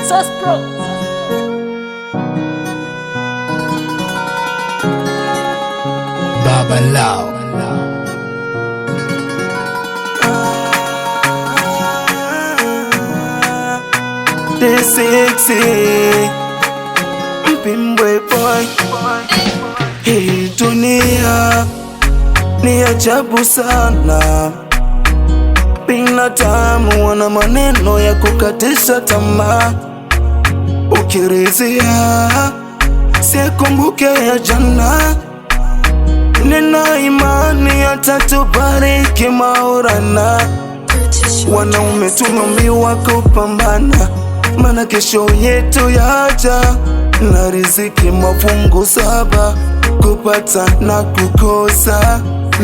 Sus Pro. Baba Lao. This sexy Mpimbwe boy. Hii dunia ni ajabu sana, binadamu wana maneno ya kukatisha tamaa. Ukirizia sikumbuke ya jana, nina imani atatubariki Maulana. Wanaume tumeambiwa kupambana, maana kesho yetu yaja, na riziki mafungu saba, kupata na kukosa.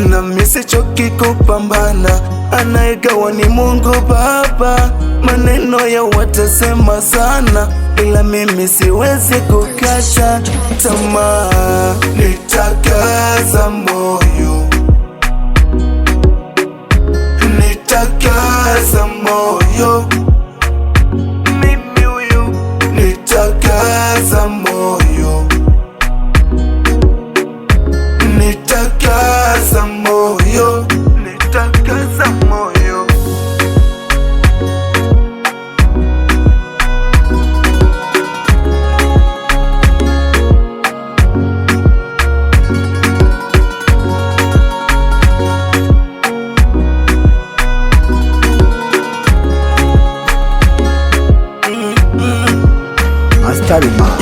Na mimi sichoki kupambana, anayegawa ni Mungu Baba. Maneno ya watasema sana, ila mimi siwezi kukata tamaa. Nitakaza moyo, nitakaza moyo, mimi huyu nitakaza moyo, nitakaza moyo, nitakaza moyo.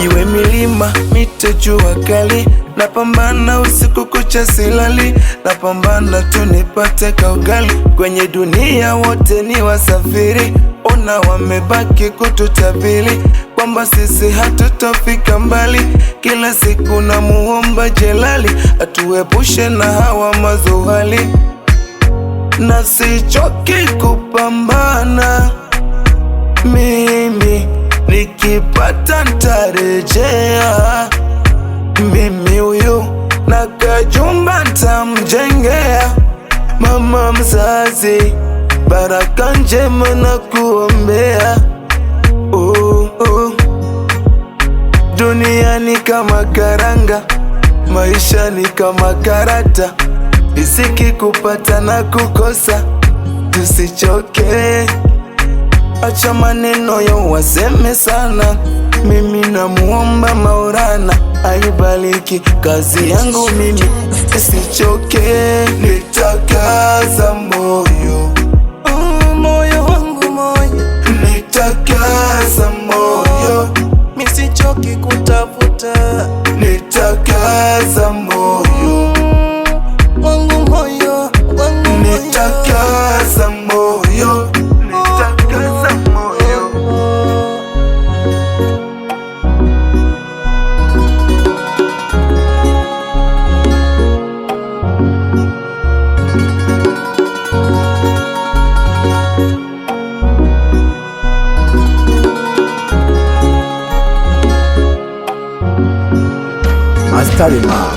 Iwe milima, mito, jua kali, napambana usiku kucha silali, napambana tu nipate kaugali. Kwenye dunia wote ni wasafiri, ona wamebaki kututabili kwamba sisi hatutafika mbali. Kila siku na muomba Jalali atuepushe na hawa mazuhali, na sichoki kupambana. Mimi nikipata ntarejea, mimi huyu na kajumba ntamjengea. Mama mzazi, baraka njema na kuombea. Dunia ni kama karanga, maisha ni kama karata, riziki kupata na kukosa. Tusichoke, acha maneno ya waseme sana. Mimi namuomba Maulana aibariki kazi yangu, mimi sichoke. Nitakaza moyo, moyo wangu moyo, nitakaza moyo, mimi sichoki kutafuta. Nitakaza moyo wangu, moyo wangu, nitakaza moyo, nitakaza moyo. Mastarima.